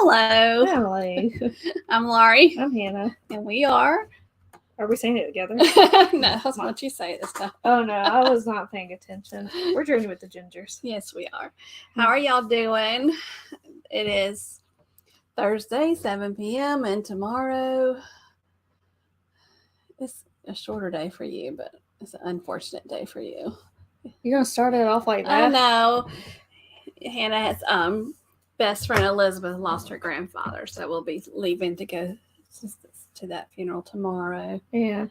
Hello. Emily. I'm Laurie. I'm Hannah. And we are. Are we saying it together? No, that's what you say this time. Oh, no. I was not paying attention. We're drinking with the gingers. Yes, we are. How are y'all doing? It is Thursday, 7 p.m. And tomorrow it's a shorter day for you, but it's an unfortunate day for you. You're going to start it off like that? I know. Hannah's best friend Elizabeth lost her grandfather, so we'll be leaving to go to that funeral tomorrow. Yeah.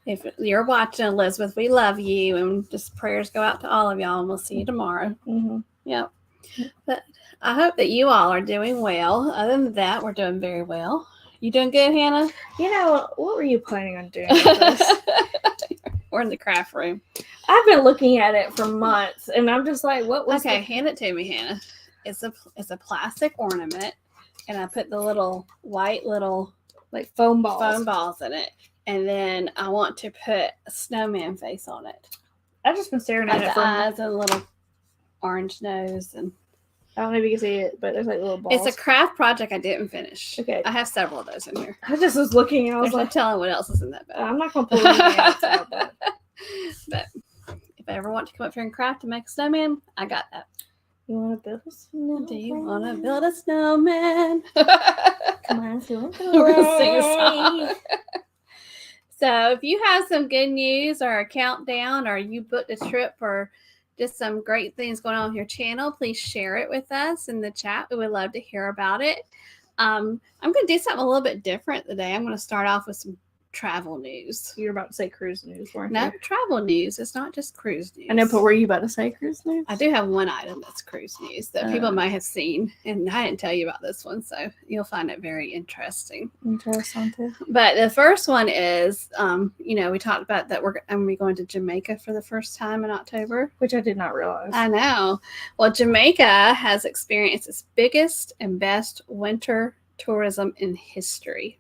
If you're watching, Elizabeth, we love you, and just prayers go out to all of y'all, and we'll see you tomorrow. Mm-hmm. Yep. But I hope that you all are doing well. Other than that, we're doing very well. You doing good, Hannah? You know, what were you planning on doing with this? We're in the craft room. I've been looking at it for months, and I'm just like, what was hand it to me, Hannah. It's a plastic ornament, and I put the little white like foam balls in it, and then I want to put a snowman face on it. I've just been staring at it for eyes and a little orange nose, and I don't know if you can see it, but there's like little balls. It's a craft project I didn't finish. Okay, I have several of those in here. I just was looking, and I was like, telling what else is in that bag. I'm not gonna pull anything out about that. But if I ever want to come up here and craft and make a snowman, I got that. You want to build a snowman? Do you want to build a snowman? Come on, we're gonna sing a song. So if you have some good news or a countdown, or you booked a trip, or just some great things going on your channel, please share it with us in the chat. We would love to hear about it. I'm going to do something a little bit different today. I'm going to start off with some travel news. You're about to say cruise news, weren't No, you? travel news. It's not just cruise news. I know, but were you about to say cruise news? I do have one item that's cruise news that people might have seen, and I didn't tell you about this one, so you'll find it very interesting. Interesting. But the first one is, we talked about that I'm going to be going to Jamaica for the first time in October. Which I did not realize. I know. Well, Jamaica has experienced its biggest and best winter tourism in history.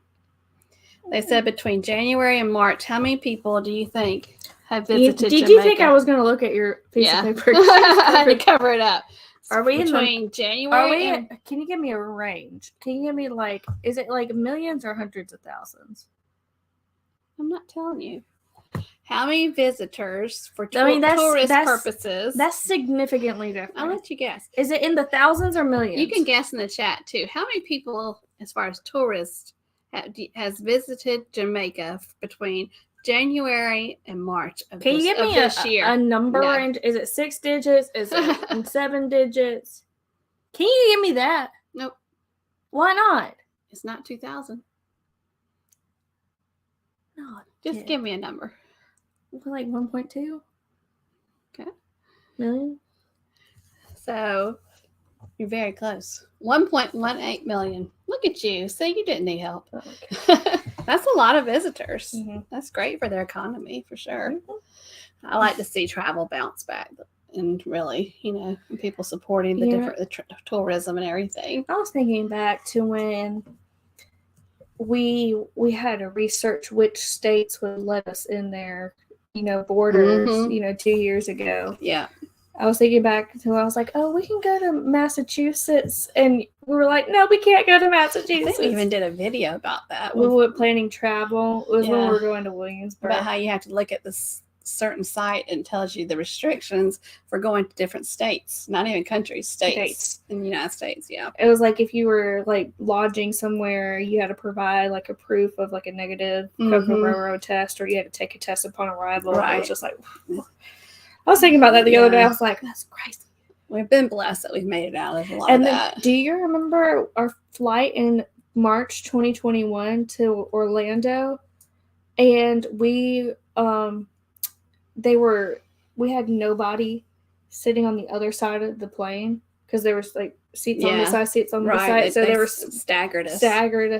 They said between January and March, how many people do you think have visited Jamaica? Did you think I was going to look at your piece of paper? I had to cover it up. Are we between January and... Can you give me a range? Can you give me is it like millions or hundreds of thousands? I'm not telling you. How many visitors for tourist purposes? That's significantly different. I'll let you guess. Is it in the thousands or millions? You can guess in the chat too. How many people, as far as tourists, has visited Jamaica between January and March of this year? Can you give me a number range? Is it 6 digits? Is it 7 digits? Can you give me that? Nope. Why not? It's not 2,000. No. Just give me a number. Like 1.2. Okay. Million. So you're very close. 1.18 million. Look at you. See, you didn't need help. Oh, okay. That's a lot of visitors. Mm-hmm. That's great for their economy, for sure. Mm-hmm. I like to see travel bounce back, and really, people supporting the different tourism and everything. I was thinking back to when we had to research which states would let us in their, borders, mm-hmm. 2 years ago. Yeah. I was thinking back to, I was like, oh, we can go to Massachusetts. And we were like, no, we can't go to Massachusetts. I think we even did a video about that. We were planning travel. It was when we were going to Williamsburg. About how you have to look at this certain site and tells you the restrictions for going to different states, not even countries, states in the United States. Yeah. It was like if you were lodging somewhere, you had to provide a proof of a negative COVID railroad test, or you had to take a test upon arrival. Right. It was just I was thinking about that the other day. I was like, that's crazy. We've been blessed that we've made it out of a lot of that. Do you remember our flight in March 2021 to Orlando? And we had nobody sitting on the other side of the plane because there was seats on this side, seats on the side. So they were staggered us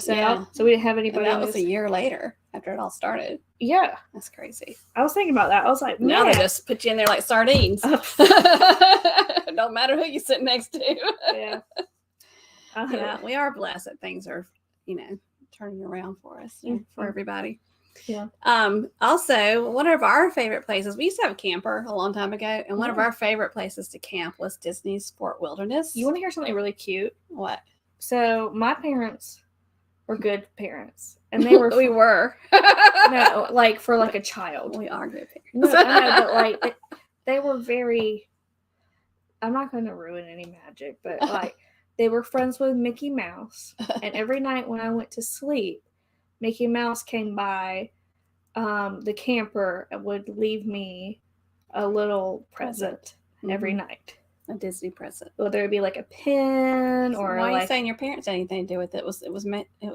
out. So we didn't have anybody. And that was a year later after it all started. Yeah. That's crazy. I was thinking about that. I was like, now they just put you in there like sardines. Don't matter who you sit next to. Yeah. Yeah, we are blessed that things are, turning around for us, for everybody. Yeah. Also, one of our favorite places, we used to have a camper a long time ago, and one of our favorite places to camp was Disney's Fort Wilderness. You want to hear something really cute? What? So my parents were good parents, and they were we were. no, like for like a child. We are good parents. No, I know, but like they were very. I'm not going to ruin any magic, but like they were friends with Mickey Mouse, and every night when I went to sleep, Mickey Mouse came by the camper and would leave me a little present every night. A Disney present. Whether it be like a pin or why are like you saying your parents had anything to do with it? It was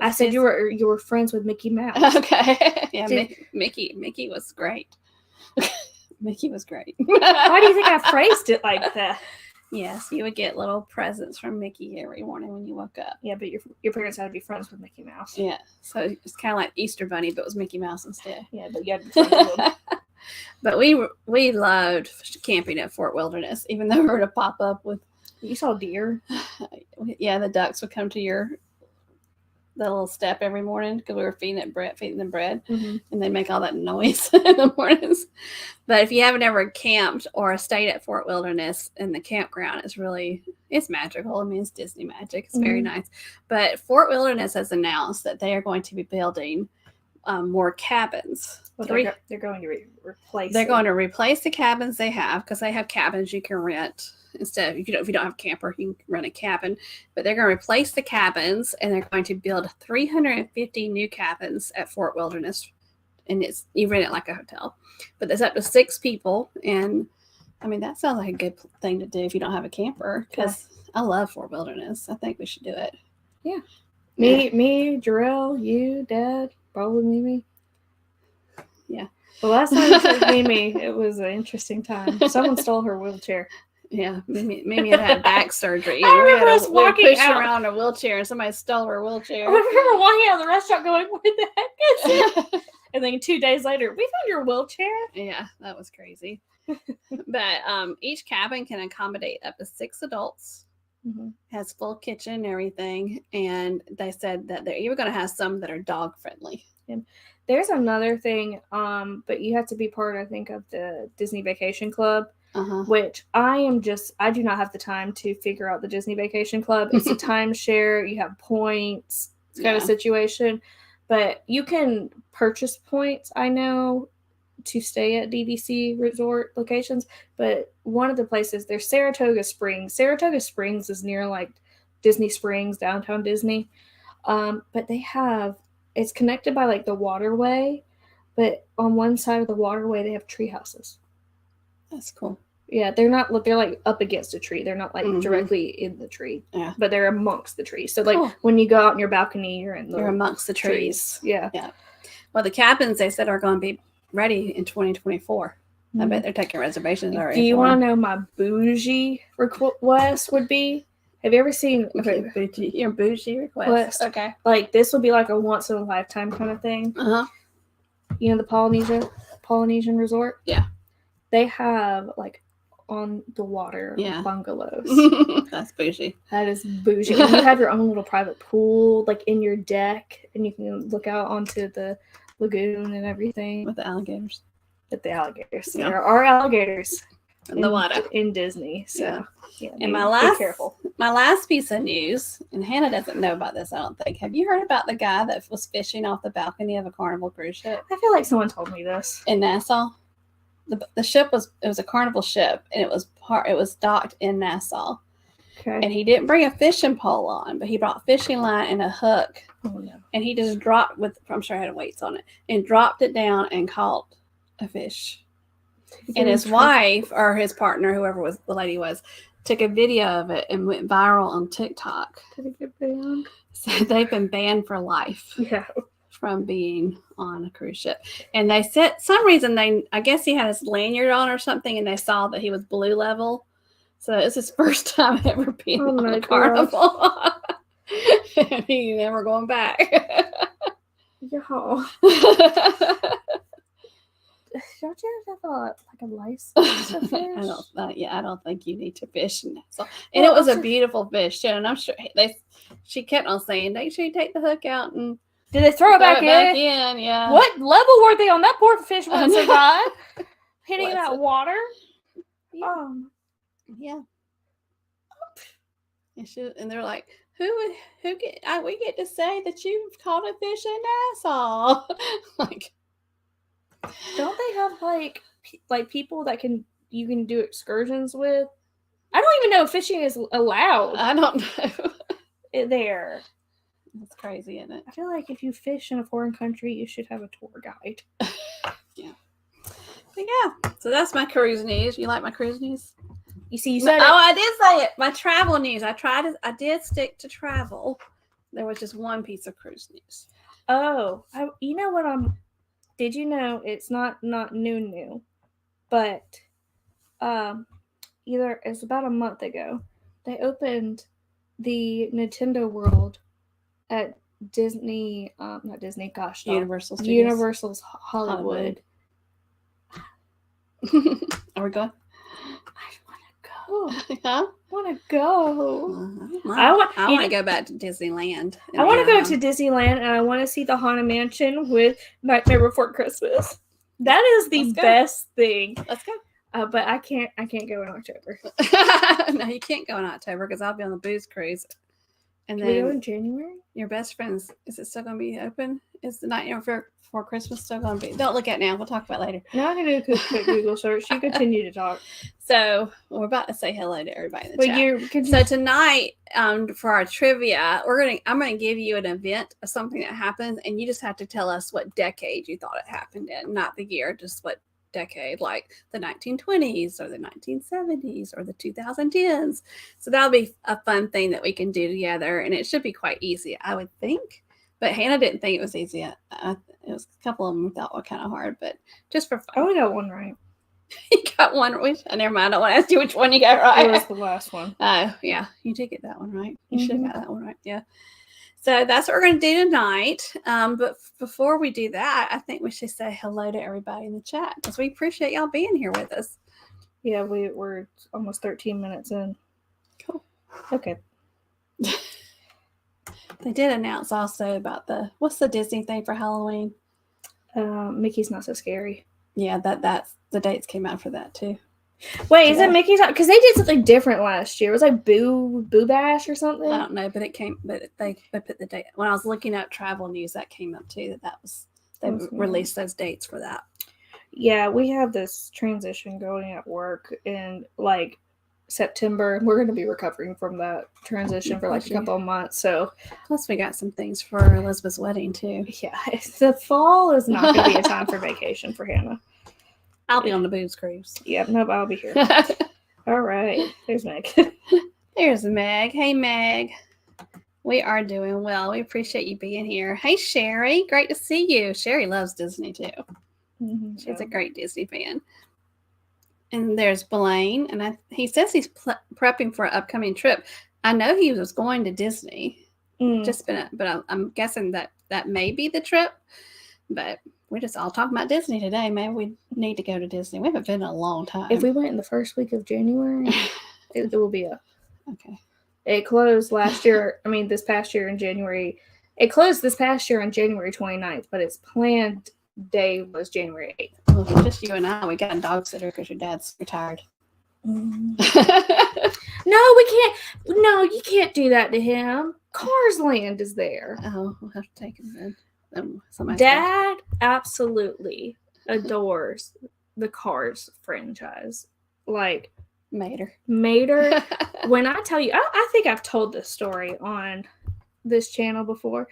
I said Disney. you were friends with Mickey Mouse. Okay. Yeah, Did- Mickey was great. Mickey was great. Why do you think I phrased it like that? Yes, you would get little presents from Mickey every morning when you woke up. Yeah, but your parents had to be friends with Mickey Mouse. Yeah, so it's kind of like Easter Bunny, but it was Mickey Mouse instead. Yeah, but you had to be friends with them. But we loved camping at Fort Wilderness, even though we were to pop up with. You saw deer. Yeah, the ducks would come to the little step every morning because we were feeding them bread, Mm-hmm. and they make all that noise in the mornings. But if you haven't ever camped or stayed at Fort Wilderness, and the campground it's magical. I mean, it's Disney magic. It's very nice. But Fort Wilderness has announced that they are going to be building more cabins. Well, they're going to replace. They're going to replace the cabins they have, because they have cabins you can rent. Instead of, if you don't have a camper, you can rent a cabin. But they're going to replace the cabins, and they're going to build 350 new cabins at Fort Wilderness. And you rent it like a hotel. But there's up to 6 people. And I mean, that sounds like a good thing to do if you don't have a camper, because I love Fort Wilderness. I think we should do it. Yeah. Me, Jarrell, you, Dad, probably Mimi. Yeah. The last time I took Mimi, it was an interesting time. Someone stole her wheelchair. Yeah, Mimi had back surgery. I remember us walking pushing out around in a wheelchair, and somebody stole her wheelchair. I remember walking out of the restaurant going, "What the heck is it?" And then 2 days later, we found your wheelchair. Yeah, that was crazy. But each cabin can accommodate up to 6 adults. Mm-hmm. Has full kitchen and everything, and they said that they're even going to have some that are dog friendly. There's another thing, but you have to be part, I think, of the Disney Vacation Club. Which I do not have the time to figure out the Disney Vacation Club. It's a timeshare. You have points. It's kind of situation. But you can purchase points, I know, to stay at DVC resort locations. But one of the places, there's Saratoga Springs. Saratoga Springs is near like Disney Springs, downtown Disney. But it's connected by like the waterway. But on one side of the waterway, they have tree houses. That's cool. Yeah, they're like up against a tree. They're not like directly in the tree. Yeah. But they're amongst the trees. So like when you go out on your balcony, you're amongst the trees. Yeah. Yeah. Well, the cabins they said are going to be ready in 2024. I bet they're taking reservations already. Do you want to know my bougie request would be? Have you ever seen your bougie request? Okay. Like this would be like a once in a lifetime kind of thing. You know the Polynesian resort? Yeah. They have like on the water bungalows. That's bougie. That is bougie. And you have your own little private pool like in your deck, and you can look out onto the lagoon and everything. With the alligators. With the alligators. Yeah. There are alligators in the water. In Disney. So and be careful. My last piece of news, and Hannah doesn't know about this, I don't think. Have you heard about the guy that was fishing off the balcony of a Carnival cruise ship? I feel like someone told me this. In Nassau? The ship was a Carnival ship, and it was docked in Nassau. Okay. And he didn't bring a fishing pole on, but he brought fishing line and a hook. Oh no. And he just dropped I'm sure it had weights on it, and dropped it down and caught a fish. And his wife or his partner, whoever the lady was, took a video of it and went viral on TikTok. Did it get banned? So they've been banned for life. Yeah. From being on a cruise ship. And they said some reason I guess he had his lanyard on or something, and they saw that he was blue level. So it's his first time ever being on a Carnival. And he's never going back. Yo. Don't you have a license to fish? I don't think you need to fish in Nassau. And it was a beautiful fish too. And I'm sure she kept on saying, make sure you take the hook out and did they throw it back in? Yeah. What level were they on? That poor fish wouldn't survive. Hitting that water. Yeah. Yeah. And they're like, we get to say that you've caught a fish in Nassau. Like, don't they have like people that you can do excursions with? I don't even know if fishing is allowed. I don't know. There. That's crazy, isn't it? I feel like if you fish in a foreign country, you should have a tour guide. Yeah. But yeah. So that's my cruise news. You like my cruise news? You see, you said it. I did say it. My travel news. I did stick to travel. There was just one piece of cruise news. Oh, you know what did you know it's not new, but either it's about a month ago, they opened the Nintendo World at Disney, not Disney, gosh, Universal Studios. Universal's Hollywood. Are we going? I want to go. I want to go back to Disneyland. I want to go to Disneyland, and I want to see the Haunted Mansion with Nightmare Before Christmas. That is the best thing. Let's go. But I can't go in October. No, you can't go in October because I'll be on the booze cruise. And then we go in January. Your best friends, is it still going to be open? Is the Nightmare Before Christmas still going to be? Don't look at it now. We'll talk about it later. Now I'm going to do a quick Google search. You continue to talk. So we're about to say hello to everybody in the chat. So tonight, for our trivia, I'm going to give you an event of something that happened, and you just have to tell us what decade you thought it happened in, not the year, just what decade, like the 1920s or the 1970s or the 2010s. So that'll be a fun thing that we can do together, and it should be quite easy, I would think. But Hannah didn't think it was easy. It was a couple of them we thought were kind of hard, but just for fun. I only got one right. You got one right? Never mind. I don't want to ask you which one you got right. It was the last one. Oh, yeah. You did get that one right. You should have got that one right. Yeah. So that's what we're going to do tonight. But before we do that, I think we should say hello to everybody in the chat because we appreciate y'all being here with us. Yeah, we're almost 13 minutes in. Cool. Okay. They did announce also about what's the Disney thing for Halloween? Mickey's Not So Scary. Yeah, that's the dates came out for that too. Wait, is it Mickey's? Because they did something different last year. It was like Boo Bash or something. I don't know, but they put the date. When I was looking up travel news, that came up too. They released those dates for that. Yeah, we have this transition going at work in like September. We're going to be recovering from that transition for like a couple of months. So plus we got some things for Elizabeth's wedding too. Yeah, the fall is not going to be a time for vacation for Hannah. I'll be on the booze cruise. Yep, nope, I'll be here. All right. There's Meg. There's Meg. Hey, Meg. We are doing well. We appreciate you being here. Hey, Sherry. Great to see you. Sherry loves Disney, too. Mm-hmm, she's a great Disney fan. And there's Blaine. And he says he's prepping for an upcoming trip. I know he was going to Disney. But I'm guessing that may be the trip. But we're just all talking about Disney today. Maybe we need to go to Disney. We haven't been in a long time. If we went in the first week of January, it will be okay. It closed this past year in January. It closed this past year on January 29th, but its planned day was January 8th. Well, just you and I, we got a dog sitter because your dad's retired. No, we can't. No, you can't do that to him. Cars Land is there. Oh, we'll have to take him then. Dad absolutely adores the Cars franchise. Like Mater. When I tell you, I think I've told this story on this channel before,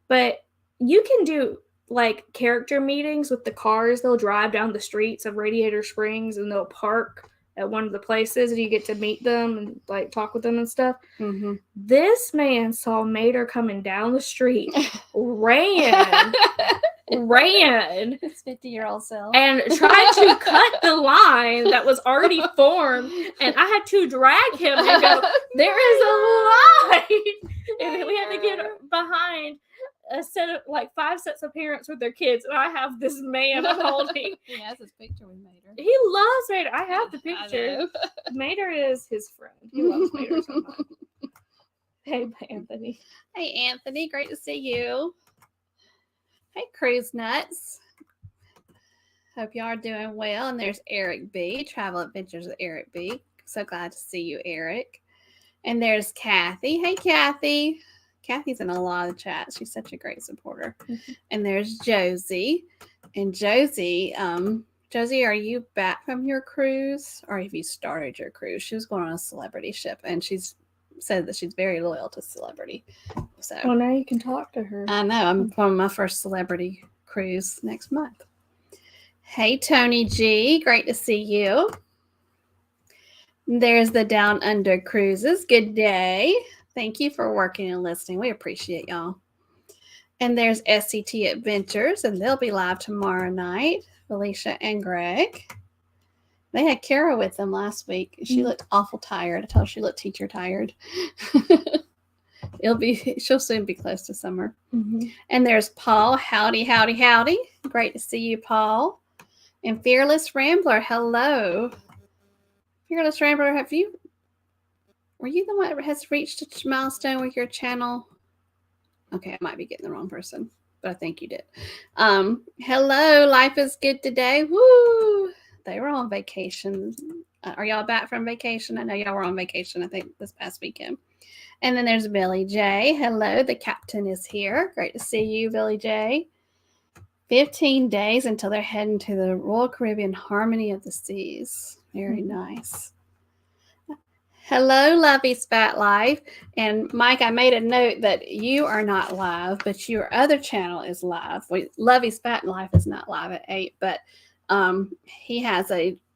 but you can do like character meetings with the cars. They'll drive down the streets of Radiator Springs and they'll park at one of the places and you get to meet them and like talk with them and stuff. Mm-hmm. This man saw Mater coming down the street, ran his 50-year-old self and tried to cut the line that was already formed, and I had to drag him and go, there is a line, and we had to get behind a set of like 5 sets of parents with their kids, and I have this man holding. He has his picture with Mater. He loves Mater. I have the picture. Mater is his friend. He loves Mater so much. Hey, Anthony. Hey, Anthony. Great to see you. Hey, Cruise Nuts. Hope y'all are doing well. And there's Eric B. Travel Adventures with Eric B. So glad to see you, Eric. And there's Kathy. Hey, Kathy. Kathy's in a lot of chats. She's such a great supporter. Mm-hmm. And there's Josie. And Josie, Josie, are you back from your cruise, or have you started your cruise? She was going on a celebrity ship, and she's said that she's very loyal to celebrity. So, well, now you can talk to her. I know. I'm on my first celebrity cruise next month. Hey, Tony G. Great to see you. There's the Down Under Cruises. Good day. Thank you for working and listening. We appreciate y'all. And there's SCT Adventures, and they'll be live tomorrow night. Felicia and Greg. They had Kara with them last week. She looked awful tired. I told her she looked teacher tired. She'll soon be close to summer. Mm-hmm. And there's Paul. Howdy, howdy, howdy. Great to see you, Paul. And Fearless Rambler. Hello. Fearless Rambler, were you the one that has reached a milestone with your channel? Okay, I might be getting the wrong person, but I think you did. Hello, life is good today. Woo! They were on vacation. Are y'all back from vacation? I know y'all were on vacation, I think, this past weekend. And then there's Billy J. Hello, the captain is here. Great to see you, Billy J. 15 days until they're heading to the Royal Caribbean Harmony of the Seas. Very nice. Hello, Lovey Spat Live. And Mike, I made a note that you are not live, but your other channel is live. Lovey Spat Live is not live at 8, but he has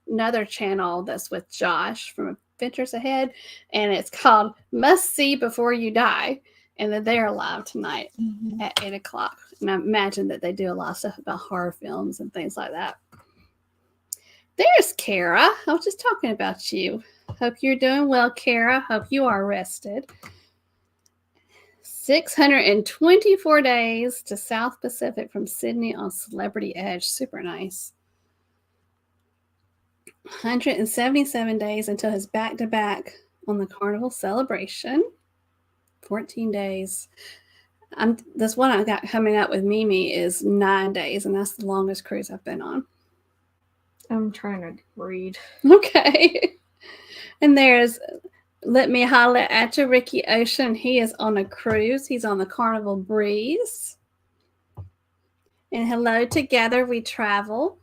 another channel that's with Josh from Adventures Ahead, and it's called Must See Before You Die. And then they're live tonight at 8 o'clock. And I imagine that they do a lot of stuff about horror films and things like that. There's Kara. I was just talking about you. Hope you're doing well, Kara. Hope you are rested. 624 days to South Pacific from Sydney on Celebrity Edge. Super nice. 177 days until his back-to-back on the Carnival Celebration. 14 days. This one I got coming up with Mimi is 9 days, and that's the longest cruise I've been on. I'm trying to read. Okay. And there's Let Me Holler at You, Ricky Ocean. He is on a cruise. He's on the Carnival Breeze. And hello, Together We Travel.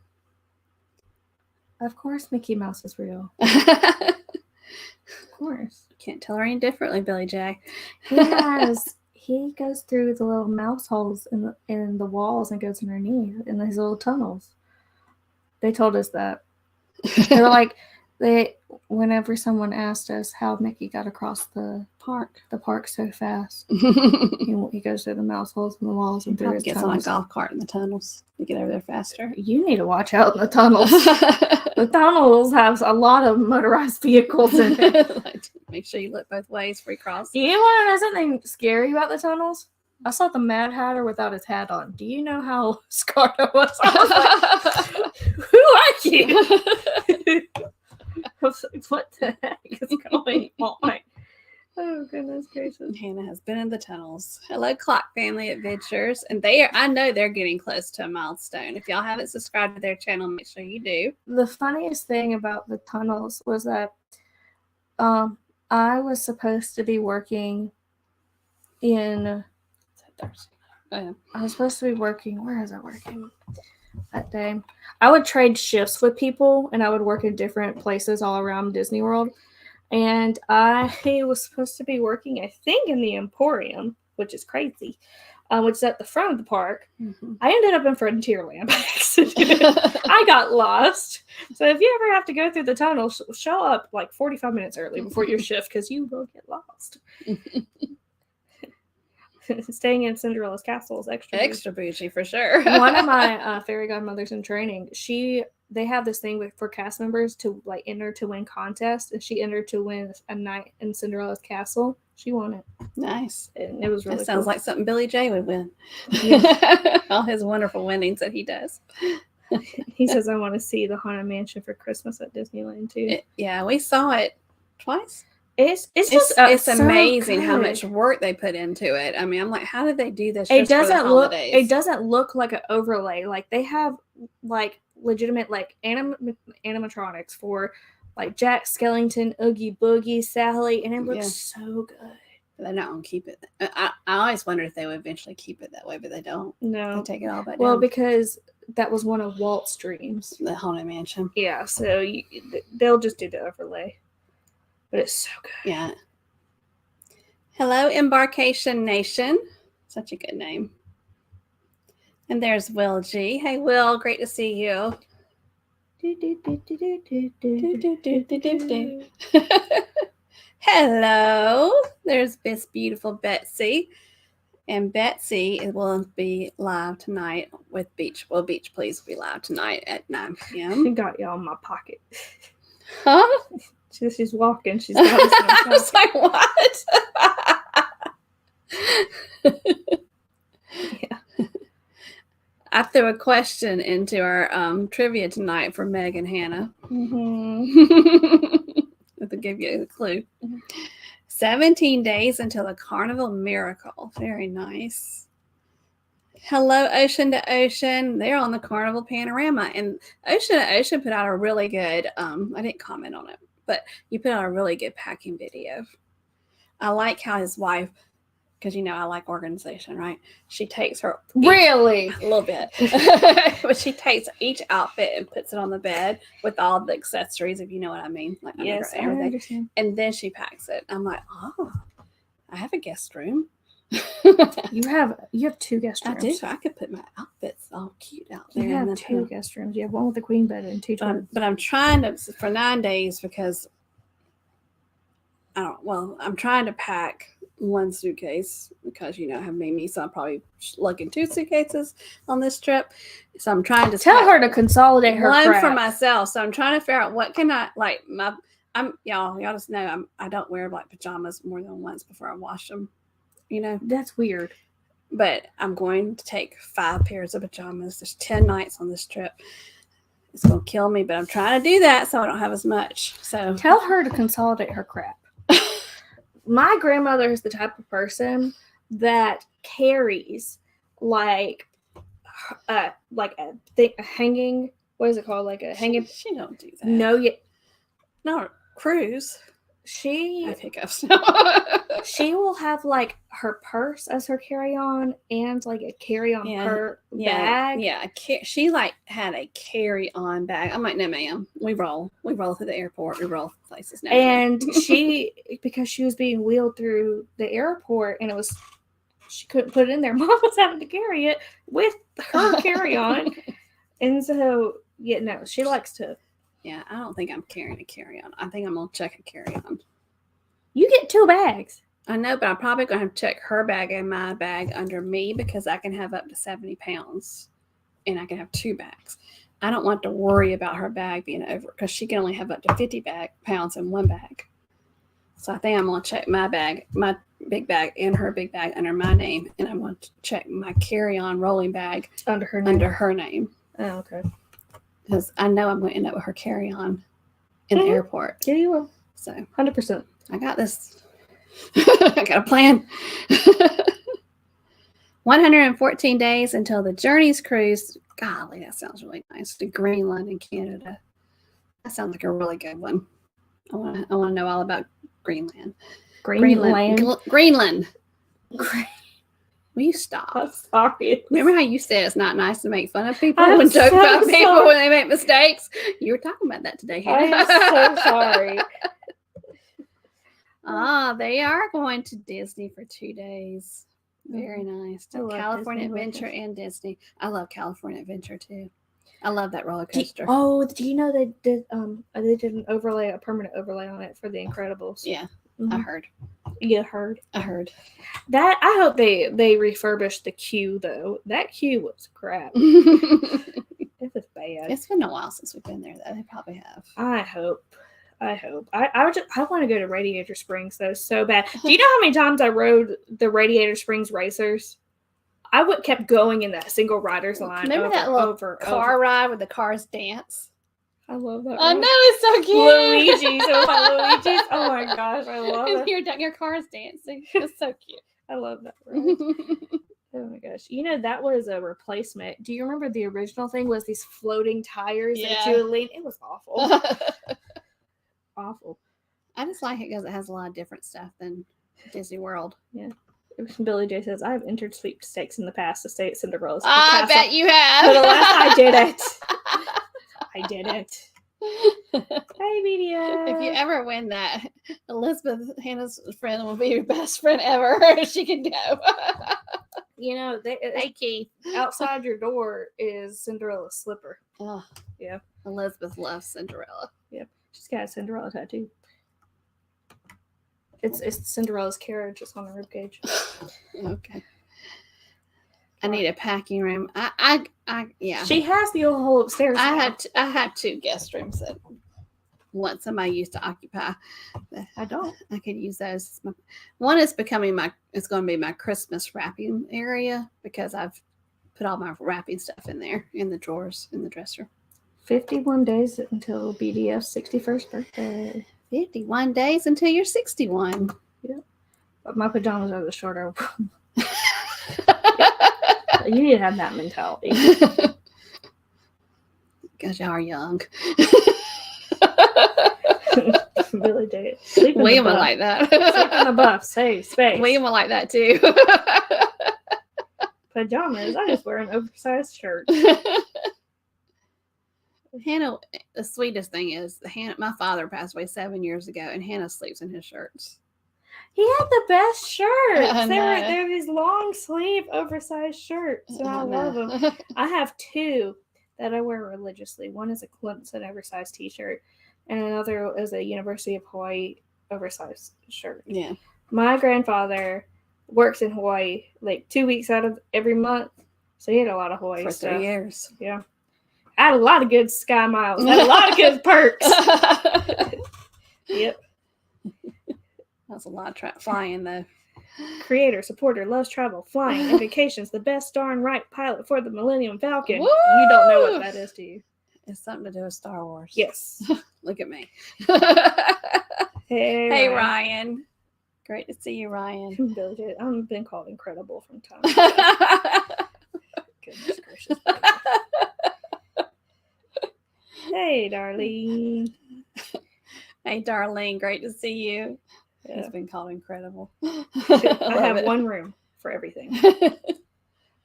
Of course, Mickey Mouse is real. Of course. Can't tell her any differently, Billy J. He goes through the little mouse holes in the walls and goes underneath in these little tunnels. They told us that. They were like, whenever someone asked us how Mickey got across the park so fast, he goes through the mouse holes in the walls and through his gets tunnels. on a golf cart in the tunnels to get over there faster. You need to watch out in the tunnels. The tunnels have a lot of motorized vehicles in it. Make sure you look both ways before you cross. Do you want to know something scary about the tunnels? I saw the Mad Hatter without his hat on. Do you know how scarred I was? I was like, who are you? I was like, what the heck is going on? Oh, goodness gracious. Hannah has been in the tunnels. Hello, Clock Family Adventures. And I know they're getting close to a milestone. If y'all haven't subscribed to their channel, make sure you do. The funniest thing about the tunnels was that I was supposed to be working in... I was supposed to be working... Where was I working that day? I would trade shifts with people, and I would work in different places all around Disney World. And I was supposed to be working, I think, in the Emporium, which is crazy, which is at the front of the park. Mm-hmm. I ended up in Frontierland by accident. I got lost. So if you ever have to go through the tunnel, show up like 45 minutes early before your shift, because you will get lost. Staying in Cinderella's castle is extra bougie for sure. One of my fairy godmothers in training, they have this thing for cast members to like enter to win contests, and she entered to win a night in Cinderella's castle. She won it. Nice. And it was really That sounds cool. like something Billy J would win. Yeah. All his wonderful winnings that he does. He says, I want to see the Haunted Mansion for Christmas at Disneyland too. Yeah, we saw it twice. It's amazing so how much work they put into it. I mean, I'm like, how did they do this? It doesn't look like an overlay. Like they have like legitimate like animatronics for like Jack Skellington, Oogie Boogie, Sally, and it looks so good. They're not going to keep it. I always wondered if they would eventually keep it that way, but they don't. No. They take it all back down. Well, because that was one of Walt's dreams. The Haunted Mansion. Yeah, so they'll just do the overlay. But it's so good. Yeah. Hello, Embarkation Nation. Such a good name. And there's Will G. Hey, Will. Great to see you. Hello, there's this beautiful Betsy, and Betsy will be live tonight with Beach. Well, Beach Please will be live tonight at 9 p.m. She got y'all in my pocket. Huh? She's walking. She's got us in her I pocket. was like, what? Yeah. I threw a question into our trivia tonight for Meg and Hannah. To give you a clue. 17 days until the Carnival Miracle. Very nice. Hello, Ocean to Ocean. They're on the Carnival Panorama. And Ocean to Ocean put out a really good, I didn't comment on it, but you put out a really good packing video. I like how his wife, because I like organization, right? She takes her Really? a little bit, but she takes each outfit and puts it on the bed with all the accessories, if you know what I mean, like Yes, I everything. understand. And then she packs it. I'm like, oh, I have a guest room. You have 2 guest I rooms. do. I could put my outfits all cute out there. You have and 2 guest rooms. You have one with the queen bed and 2 twins. but I'm trying to for 9 days because I'm trying to pack 1 suitcase because I have Mimi, so I'm probably lugging 2 suitcases on this trip. So I'm trying to Tell her to consolidate her one crap. for myself. So I'm trying to figure out what can I like. Y'all just know I don't wear like pajamas more than once before I wash them. That's weird. But I'm going to take 5 pairs of pajamas. There's 10 nights on this trip. It's gonna kill me, but I'm trying to do that so I don't have as much. So Tell her to consolidate her crap. My grandmother is the type of person that carries like a hanging. What is it called? Like a hanging. She don't do that. No, cruise. I she have hiccups. she will have like her purse as her carry-on and like a carry-on bag. Yeah. She like had a carry-on bag. I'm like, no, ma'am. We roll through the airport. We roll places now. And she, because she was being wheeled through the airport, and she couldn't put it in there. Mom was having to carry it with her carry-on, and so she likes to. Yeah, I don't think I'm carrying a carry-on. I think I'm gonna check a carry-on. You get 2 bags. I know, but I'm probably gonna have to check her bag and my bag under me because I can have up to 70 pounds, and I can have 2 bags. I don't want to worry about her bag being over because she can only have up to 50 pounds in 1 bag. So I think I'm gonna check my bag, my big bag, and her big bag under my name, and I'm gonna check my carry-on rolling bag Under her name. Oh, okay. Because I know I'm going to end up with her carry-on in the airport. Yeah, you will. So 100%. I got this. I got a plan. 114 days until the Journeys cruise. Golly, that sounds really nice. To Greenland and Canada. That sounds like a really good one. I want to know all about Greenland. Greenland. Will you stop? I'm sorry. Remember how you said it's not nice to make fun of people I'm and joke so about people sorry. when they make mistakes? You were talking about that today, Hannah. I'm so sorry. They are going to Disney for 2 days. Very nice. I love California Disney Adventure vacation. and Disney. I love California Adventure too. I love that roller coaster. Do you know they did an overlay, a permanent overlay on it for The Incredibles? Yeah, Mhm. I heard. You heard. I heard. That I hope they refurbished the queue though. That queue was crap. It's It was bad. been a while since we've been there though. They probably have. I hope. I want to go to Radiator Springs though so bad. Do you know how many times I rode the Radiator Springs Racers? I kept going in that single rider's line. Remember that little car ride where the cars dance? I love that. I ride. know, it's so cute. Luigi's. It was like Luigi's. Oh my gosh, I love And it. your car's dancing. It's so cute. I love that ride. Oh my gosh. That was a replacement. Do you remember the original thing was these floating tires that Yeah. you would lean? It was awful. awful. I just like it because it has a lot of different stuff than Disney World. Yeah. Billy J says, I've entered sweepstakes in the past to stay at Cinderella's. I bet you have. For the last, I did it. I did it. Hey, media. If you ever win that, Elizabeth, Hannah's friend, will be your best friend ever. She can go. You know, Hey, Keith. Outside your door is Cinderella's slipper. Oh, yeah. Elizabeth loves Cinderella. Yep. She's got a Cinderella tattoo. It's Cinderella's carriage. It's on her ribcage. Okay. I need a packing room. I yeah. She has the old whole upstairs. I had 2 guest rooms that once somebody used to occupy. I don't. I could use those. One is it's going to be my Christmas wrapping area because I've put all my wrapping stuff in there in the drawers in the dresser. 51 days until BDF's 61st birthday. 51 days until you're 61. Yep. But my pajamas are the shorter. You need to have that mentality. Because you are young. Really dig it. William would like that. Sleep in the buff. Save space. William would like that too. Pajamas. I just wear an oversized shirt. Hannah, the sweetest thing is my father passed away 7 years ago, and Hannah sleeps in his shirts. He had the best shirts. I They're these long sleeve oversized shirts, and I love them. I have 2 that I wear religiously. One is a Clemson oversized T-shirt, and another is a University of Hawaii oversized shirt. Yeah. My grandfather works in Hawaii like 2 weeks out of every month, so he had a lot of Hawaii for stuff. 3 years. Yeah. I had a lot of good sky miles. I had a lot of good perks. Yep. That's a lot of flying, though. Creator, supporter, loves travel, flying, and vacations. The best darn right pilot for the Millennium Falcon. Woo! You don't know what that is, do you? It's something to do with Star Wars. Yes. Look at me. Hey, Ryan. Great to see you, Ryan. I've been called incredible from time to time. Goodness gracious. Hey, Darlene. Hey, Darlene. Great to see you. Yeah. It's been called incredible. I have one room for everything.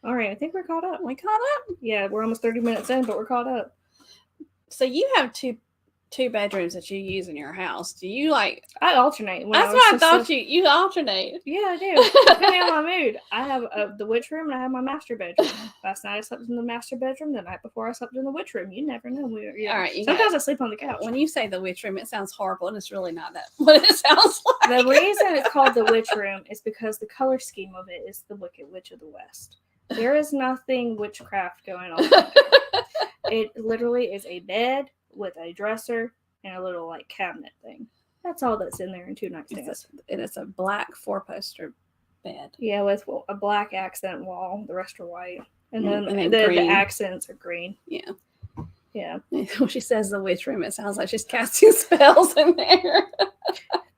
All right, I think we're caught up. We caught up? Yeah, we're almost 30 minutes in, but we're caught up. So you have two bedrooms that you use in your house. Do you like? I alternate. That's what I thought you alternate. Yeah, I do. Depending on my mood. I have the witch room and I have my master bedroom. Last night I slept in the master bedroom. The night before I slept in the witch room. You never know. All right. Sometimes I sleep on the couch. When you say the witch room, it sounds horrible, and it's really not that. What it sounds like. The reason it's called the witch room is because the color scheme of it is the Wicked Witch of the West. There is nothing witchcraft going on. It literally is a bed with a dresser and a little like cabinet thing. That's all that's in there, and 2 nightstands. It's a black 4-poster bed. Yeah, with a black accent wall. The rest are white, and then and the accents are green. Yeah. Yeah. When she says the witch room, it sounds like she's casting spells in there.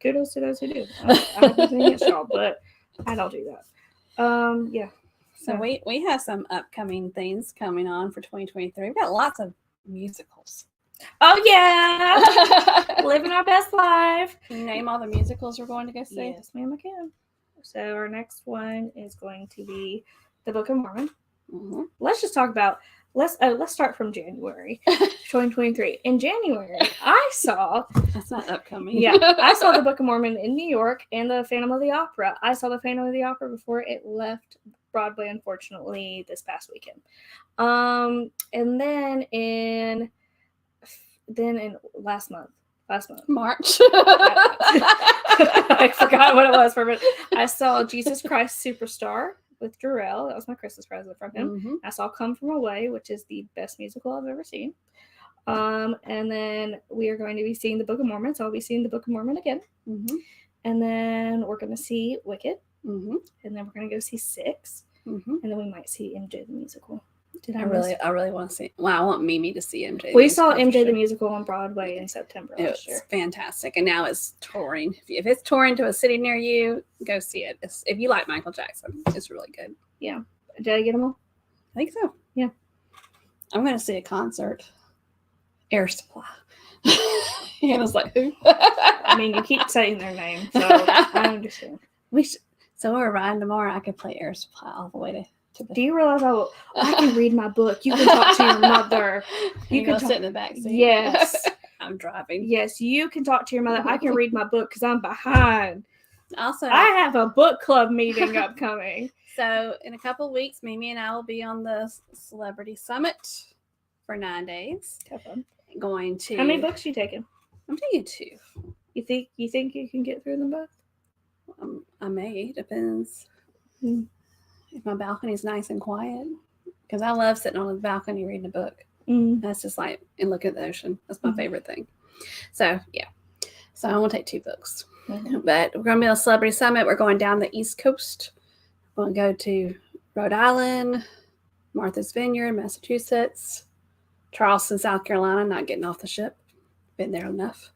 Kudos to those who do. I have nothing against y'all, but I don't do that. Yeah. So we have some upcoming things coming on for 2023. We've got lots of musicals. Oh yeah, living our best life. Can you name all the musicals we're going to go see? Yes, ma'am, I can. So our next one is going to be The Book of Mormon. Mm-hmm. Let's just talk about. Let's start from January 2023. In January, I saw. That's not upcoming. Yeah, I saw The Book of Mormon in New York and the Phantom of the Opera. I saw the Phantom of the Opera before it left Broadway, unfortunately, this past weekend. And then in last month, March. I forgot what it was for a minute. I saw Jesus Christ Superstar with Jarrell. That was my Christmas present from him. Mm-hmm. I saw Come From Away, which is the best musical I've ever seen. And then we are going to be seeing The Book of Mormon, so I'll be seeing The Book of Mormon again. Mm-hmm. And then we're going to see Wicked. Mm-hmm. And then we're going to go see Six. Mm-hmm. And then we might see MJ the Musical. I really want to see. Well, I want Mimi to see MJ. We saw MJ the Musical on Broadway in September last year. It's fantastic, and now it's touring. If it's touring to a city near you, go see it. If you like Michael Jackson, it's really good. Yeah. Did I get them all? I think so. Yeah. I'm going to see a concert Air Supply. Hannah's like, who? I mean, you keep saying their name, so I understand. So we're riding tomorrow. I could play Air Supply all the way to the. Do you realize I can read my book? You can talk to your mother. You can sit in the back seat. Yes. I'm driving. Yes, you can talk to your mother. I can read my book because I'm behind. Also, I have a book club meeting upcoming. So in a couple of weeks, Mimi and I will be on the Celebrity Summit for 9 days. Have fun. Going to. How many books are you taking? I'm taking 2. You think you can get through them both? I may. Depends. If my balcony's nice and quiet, because I love sitting on the balcony reading a book. That's just like and looking at the ocean. That's my favorite thing. So yeah. So I want to take 2 books. But we're going to be on a Celebrity Summit. We're going down the East Coast. We're going to go to Rhode Island, Martha's Vineyard, Massachusetts, Charleston, South Carolina. Not getting off the ship. Been there enough.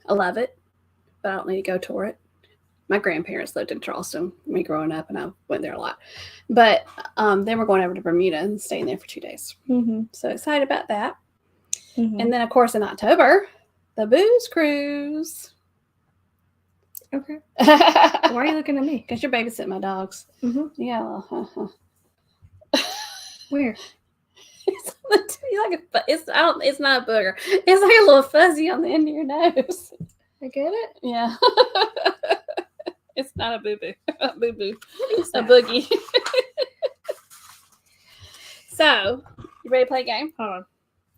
I love it, but I don't need to go tour it. My grandparents lived in Charleston, me growing up, and I went there a lot. But then we're going over to Bermuda and staying there for 2 days. So excited about that. And then, of course, in October, the Booze Cruise. Okay. Why are you looking at me? Because you're babysitting my dogs. Yeah. Where? It's not a booger. It's like a little fuzzy on the end of your nose. I get it. Yeah. It's not a boo-boo. A boo-boo. A boogie. So, you ready to play a game? Hold on.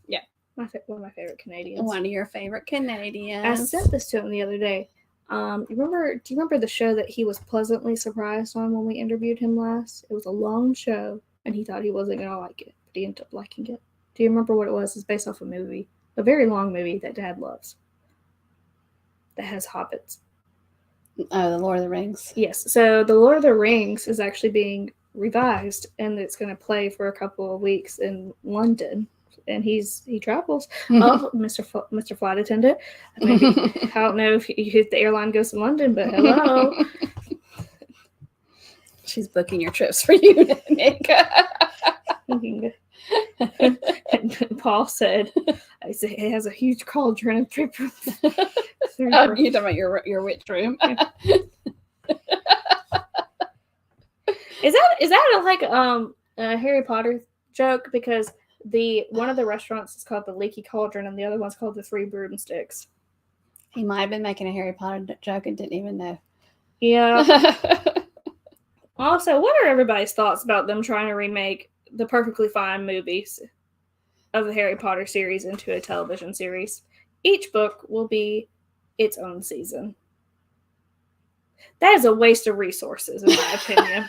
Yeah. One of my favorite Canadians. One of your favorite Canadians. I sent this to him the other day. Do you remember the show that he was pleasantly surprised on when we interviewed him last? It was a long show, and he thought he wasn't going to like it, but he ended up liking it. Do you remember what it was? It's based off a movie. A very long movie that Dad loves. That has hobbits. Oh, The Lord of the Rings. Yes. So The Lord of the Rings is actually being revised, and it's going to play for a couple of weeks in London. And he travels. Oh, Mr. Flight Attendant. Maybe, I don't know if the airline goes to London, but hello. She's booking your trips for you, Nick. And Paul said, it has a huge cauldron of drip. Oh, you're talking about your witch room. Is that like a Harry Potter joke? Because one of the restaurants is called the Leaky Cauldron, and the other one's called the Three Broomsticks. He might have been making a Harry Potter joke and didn't even know. Yeah. Also, what are everybody's thoughts about them trying to remake the perfectly fine movies of the Harry Potter series into a television series? Each book will be its own season. That is a waste of resources, in my opinion.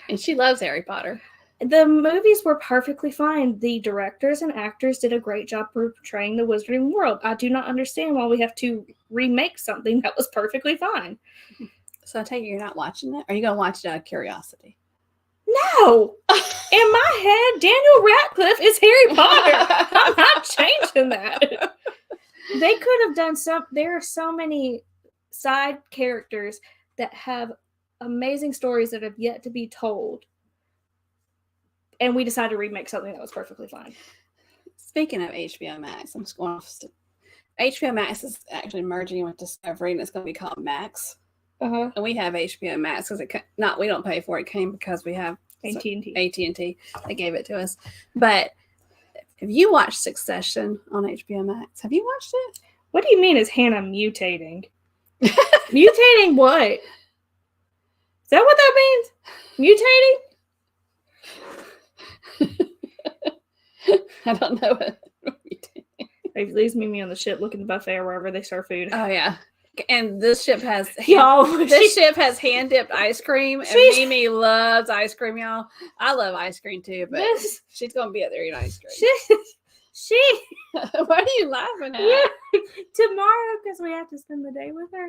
And she loves Harry Potter. The movies were perfectly fine. The directors and actors did a great job portraying the Wizarding World. I do not understand why we have to remake something that was perfectly fine. So I take it you're not watching it? Or are you going to watch it out of curiosity? No! In my head, Daniel Radcliffe is Harry Potter. I'm not changing that. They could have done there are so many side characters that have amazing stories that have yet to be told. And we decided to remake something that was perfectly fine. Speaking of HBO Max, I'm just going off. HBO Max is actually merging with Discovery, and it's going to be called Max. And we have HBO Max because we don't pay for it. It came because we have AT&T. AT&T. They gave it to us. But have you watched Succession on HBO Max? Have you watched it? What do you mean is Hannah mutating? Mutating what? Is that what that means? Mutating? I don't know what It leaves me on the ship looking at the buffet or wherever they serve food. Oh yeah. And this ship has ship has hand dipped ice cream, and Mimi loves ice cream, y'all. I love ice cream too, but she's gonna be up there eating ice cream. What are you laughing at? Yeah. Tomorrow, because we have to spend the day with her.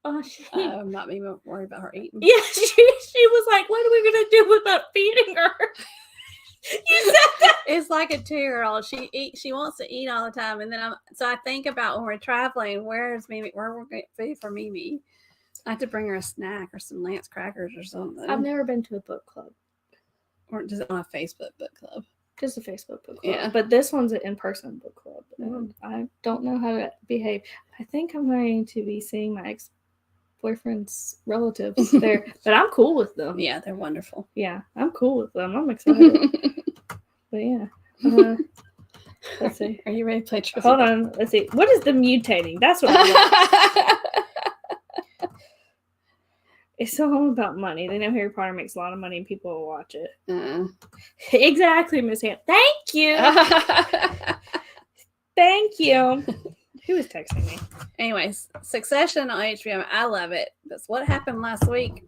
Oh, I'm not even worried about her eating. Yeah, she was like, "What are we gonna do without feeding her?" You said that. It's like a 2-year-old. She wants to eat all the time, and then I think about when we're traveling, where's Mimi? Where we're getting food for Mimi? I have to bring her a snack or some Lance crackers or something. I've never been to a book club, or just on a Facebook book club. Just a Facebook book club. Yeah. But this one's an in-person book club. Mm. I don't know how to behave. I think I'm going to be seeing my ex-boyfriend's relatives there. But I'm cool with them. Yeah, they're wonderful. Yeah, I'm cool with them. I'm excited. But yeah. Let's see. Are you ready to play trivia? Hold on. Let's see. What is the mutating? That's what I want. It's all about money. They know Harry Potter makes a lot of money and people will watch it. Exactly, Miss Ham. Thank you. Thank you. Who is texting me? Anyways, Succession on HBO. I love it. That's what happened last week.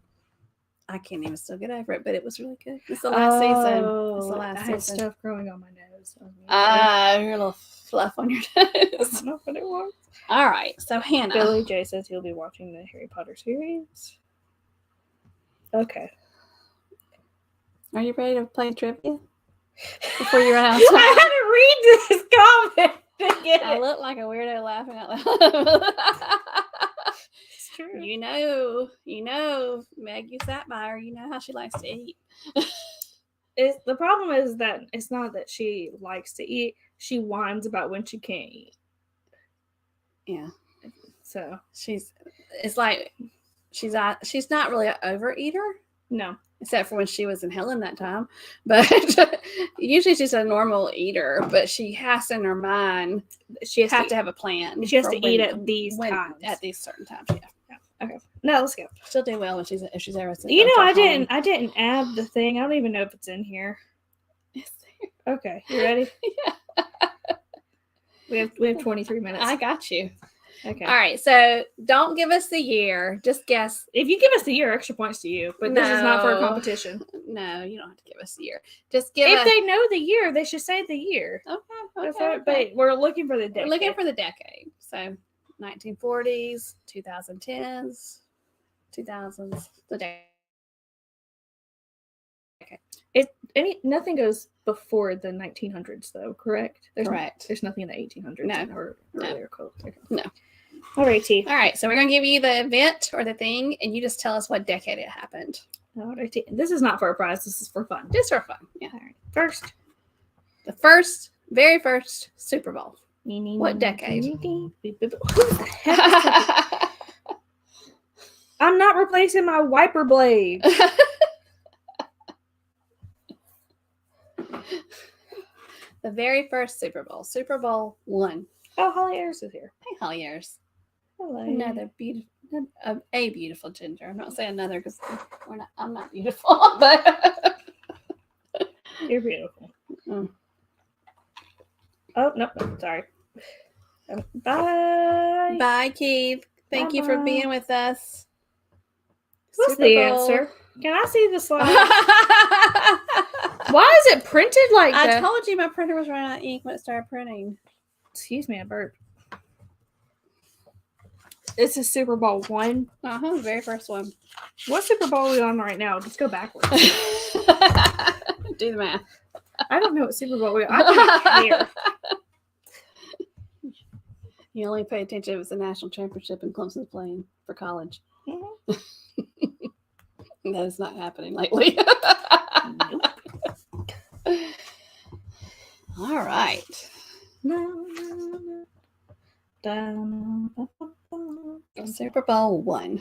I can't even still get over it, but it was really good. It's the last season. It's the last I had season. stuff growing on my nose. Your little fluff on your I nose. don't know what it was. All right. So Hannah. Billy J says he'll be watching the Harry Potter series. Okay. Are you ready to play trivia? Before you run out of time. I had to read this comment. I look like a weirdo laughing out loud. It's true. You know, Meg, you sat by her. You know how she likes to eat. The problem is that it's not that she likes to eat. She whines about when she can't eat. Yeah. So She's not really an overeater. no. Except for when she was in Helen that time. But usually she's a normal eater, but she has in her mind, she has to have a plan. She has for to eat at these times. At these certain times, yeah. Okay. No, let's go. She'll do well if she's ever. You know, I didn't add the thing. I don't even know if it's in here. Yes. Okay. You ready? Yeah. We have 23 minutes. I got you. Okay. All right. So don't give us the year. Just guess. If you give us the year, extra points to you. But this is not for a competition. No, you don't have to give us the year. Just give If they know the year, they should say the year. Okay. But we're looking for the decade. We're looking for the decade. So 1940s, 2010s, 2000s, the decade. Nothing goes before the 1900s, though, correct? Correct. There's nothing in the 1800s. No. Or earlier. Cool. Okay. No. All right, T. All right. So we're going to give you the event or the thing, and you just tell us what decade it happened. All right, T. This is not for a prize. This is for fun. Just for fun. Yeah. All right. First. The very first Super Bowl. What decade? Who the heck? I'm not replacing my wiper blade. The very first Super Bowl. Super Bowl I. Oh, Holly Ayers is here. Hey, Holly Ayers. Hello. Another beautiful, a beautiful ginger. I'm not saying another because I'm not beautiful, but You're beautiful. Mm. Oh, no, sorry. Bye. Bye, Keith. Thank you for Bye-bye. being with us. What's Super the Bowl. answer? Can I see the slide? Why is it printed like I that? told you my printer was running out of ink when it started printing. Excuse me, I burped. This is Super Bowl I. Very first one. What Super Bowl are we on right now? Let's go backwards. Do the math. I don't know what Super Bowl we are. I don't care. You only pay attention if it was the national championship and Clemson's playing for college. Mhm. That is not happening lately. Nope. All right. Super Bowl I.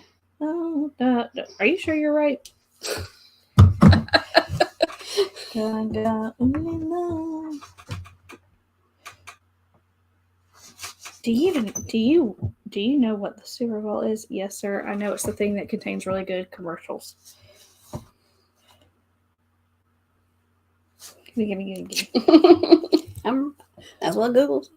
Are you sure you're right? Do you know what the Super Bowl is? Yes, sir. I know it's the thing that contains really good commercials. Gimme. That's what Google's.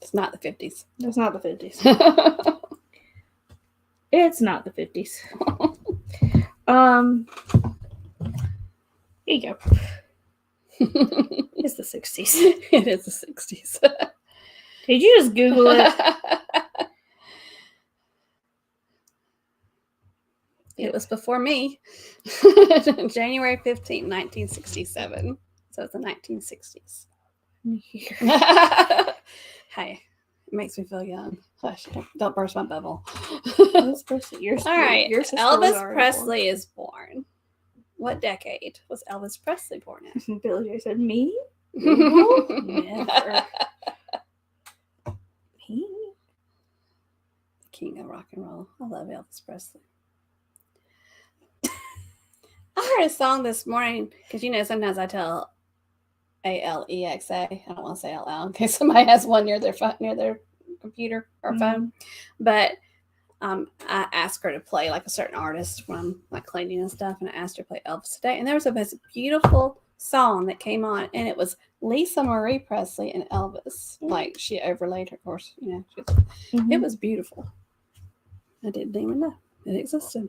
It's not the 50s. It's not the 50s. It's not the 50s. Here you go. It's the 60s. It is the 60s. Did you just Google it? It was before me. January 15th, 1967. So it's the 1960s. Hey, It makes me feel young. Hush, don't burst my bubble. Elvis Presley. All right. Your sister was Elvis already Presley is born. What decade was Elvis Presley born in? born. Billy J said, "Me? Never." Me? King of rock and roll. I love Elvis Presley. I heard a song this morning because sometimes I tell Alexa. I don't want to say out loud in case somebody has one near their computer or phone. But I asked her to play like a certain artist when I'm like cleaning and stuff, and I asked her to play Elvis today. And there was this beautiful song that came on, and it was Lisa Marie Presley and Elvis. Like she overlaid her, of course, it was beautiful. I didn't even know it existed.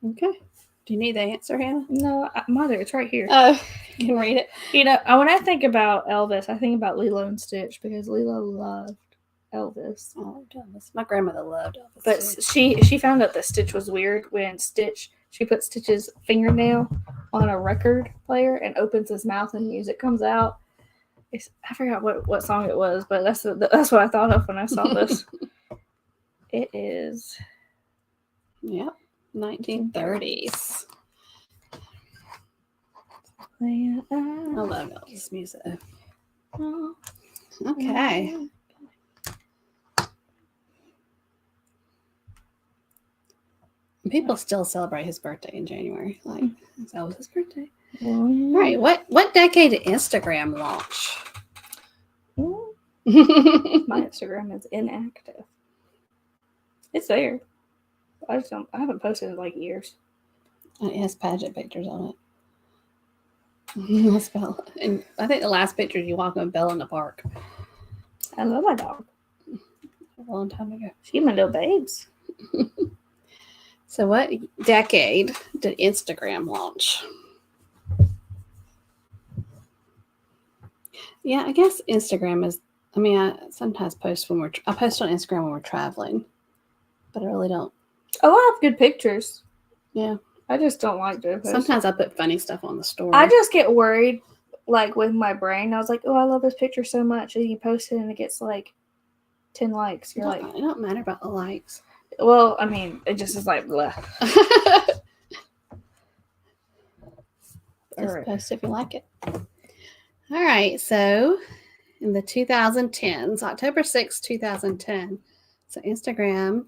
Okay. Do you need the answer, Hannah? No, Mother, it's right here. Oh, you can read it. When I think about Elvis, I think about Lilo and Stitch because Lilo loved Elvis. Oh, Elvis. My grandmother loved Elvis. But she found out that Stitch was weird when she put Stitch's fingernail on a record player and opens his mouth and music comes out. I forgot what song it was, but that's what I thought of when I saw this. It is. Yep. 1930s. I love Elvis music. Okay. People still celebrate his birthday in January. Like, it's Elvis's birthday. All right. What decade did Instagram launch? My Instagram is inactive. It's there. I haven't posted in like years. It has pageant pictures on it. And I think the last picture is you walking with Bella in the park. I love my dog. A long time ago. She's my little babes. So what decade did Instagram launch? Yeah, I guess Instagram is, I sometimes post I post on Instagram when we're traveling, but I really don't. Oh, I have good pictures. Yeah. I just don't like to post. Sometimes I put funny stuff on the story. I just get worried, like, with my brain. I was like, oh, I love this picture so much. And you post it and it gets, like, 10 likes. You're like... It don't matter about the likes. Well, it just is like, bleh. Just post if you like it. All right. So, in the 2010s, October 6, 2010. So, Instagram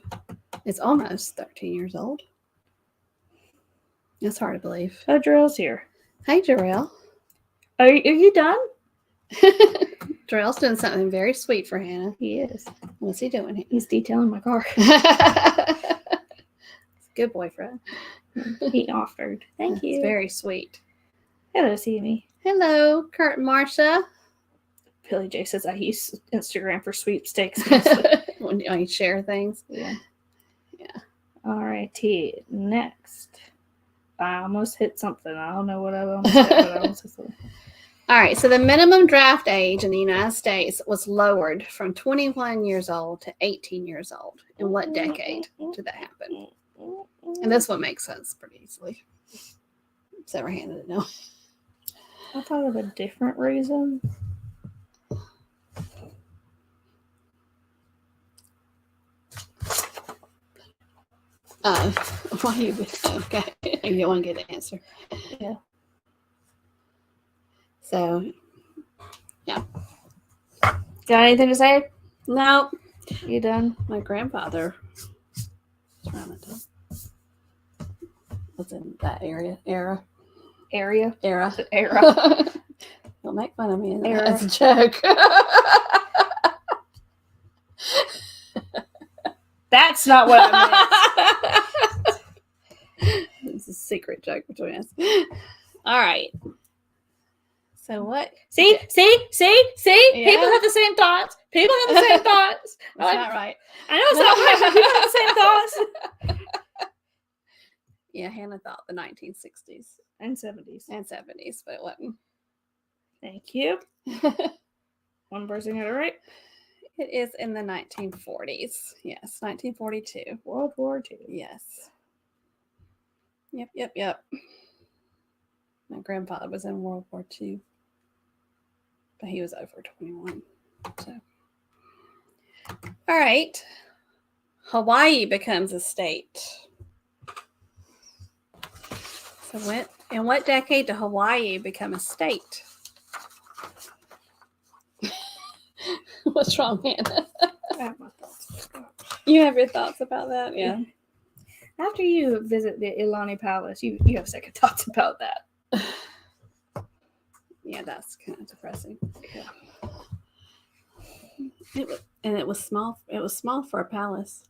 is almost 13 years old. That's hard to believe. Oh, Jarrell's here. Hey, Jarrell. Are you done? Jarrell's doing something very sweet for Hannah. He is. What's he doing here? He's detailing my car. Good boyfriend. He offered. Thank you. It's very sweet. Hello, Sammy. Hello, Kurt and Marsha. Billy J says I use Instagram for sweepstakes. When you share things. Yeah. All righty. Next. I almost hit something. I don't know what I almost hit, but I almost hit something. All right. So the minimum draft age in the United States was lowered from 21 years old to 18 years old. In what decade did that happen? And this one makes sense pretty easily. Except for Hannah didn't know. I thought of a different reason. Why you? Okay, you want to get the answer. Yeah. So, yeah. Got anything to say? No. You done? My grandfather was in that era. Don't make fun of me. That's a joke. That's not what I meant. It's a secret joke between us. All right. So what? See? Yeah. People have the same thoughts. That's not right. I know it's not right, but people have the same thoughts. Yeah, Hannah thought the 1960s And 70s. and 70s, but it wasn't. Thank you. One person got it right. It is in the 1940s. Yes, 1942. World War II. Yes. Yep. My grandfather was in World War II, but he was over 21. So All right. Hawaii becomes a state. So in what decade did Hawaii become a state? What's wrong, Hannah? I have my thoughts. You have your thoughts about that? Yeah. After you visit the Ilani Palace, you have second thoughts about that. Yeah, that's kind of depressing. Yeah. It was small. It was small for a palace,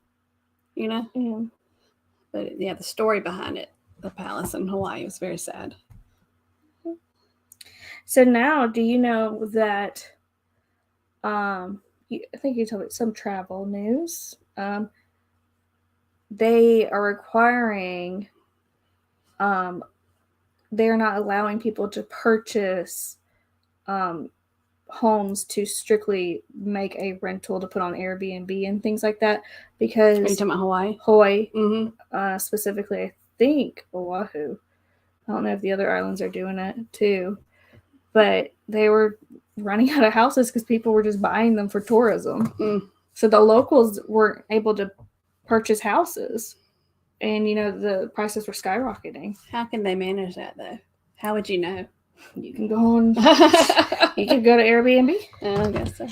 you know. Yeah. But yeah, the story behind it, the palace in Hawaii, was very sad. So now, do you know that? I think you told me some travel news. They are requiring. They're not allowing people to purchase homes to strictly make a rental to put on Airbnb and things like that, because Are you talking about Hawaii? Hawaii, Mm-hmm. Specifically, I think Oahu. I don't know if the other islands are doing it too, but they were running out of houses because people were just buying them for tourism. So the locals weren't able to purchase houses, and the prices were skyrocketing. How can they manage that though? How would you know? You can go on. You can go to Airbnb. I guess so.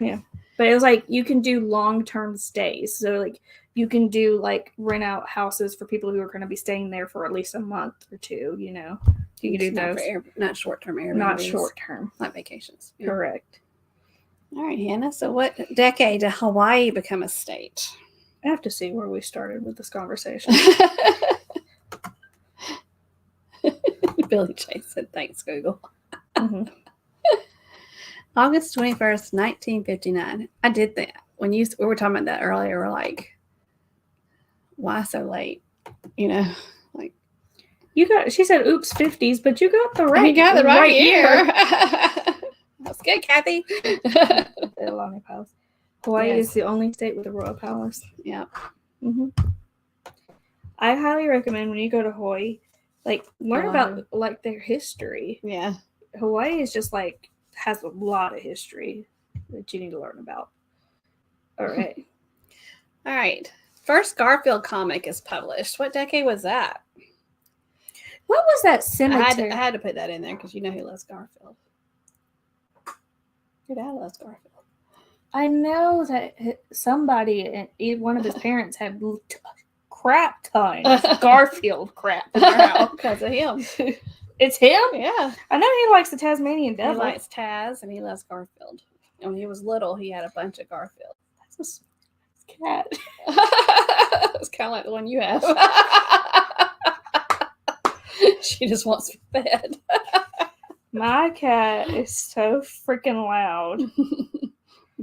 Yeah, but it was like you can do long-term stays. So like you can do like rent out houses for people who are going to be staying there for at least a month or two. You can do those. Not short-term Airbnbs. Not short-term. Like vacations. Yeah. Correct. All right, Hannah. So what decade did Hawaii become a state? I have to see where we started with this conversation. Billy Chase said, "Thanks, Google." Mm-hmm. August 21st, 1959. I did that. When we were talking about that earlier, we're like, why so late? Like she said, oops, 50s, but you got the right. You got the right year. That's good, Kathy. The Ilani Palace. Hawaii is the only state with a royal palace. Yeah. Mm-hmm. I highly recommend when you go to Hawaii, like learn about like their history. Yeah. Hawaii is just like has a lot of history that you need to learn about. All right. All right. First Garfield comic is published. What decade was that? What was that cemetery? I had to put that in there because you know who loves Garfield. Your dad loves Garfield. I know that somebody, one of his parents, had crap tons Garfield crap in their house because of him. It's him? Yeah. I know he likes the Tasmanian devil. He likes Taz and he loves Garfield. And when he was little, he had a bunch of Garfield. That's a cat. It's kind of like the one you have. She just wants to be fed. My cat is so freaking loud.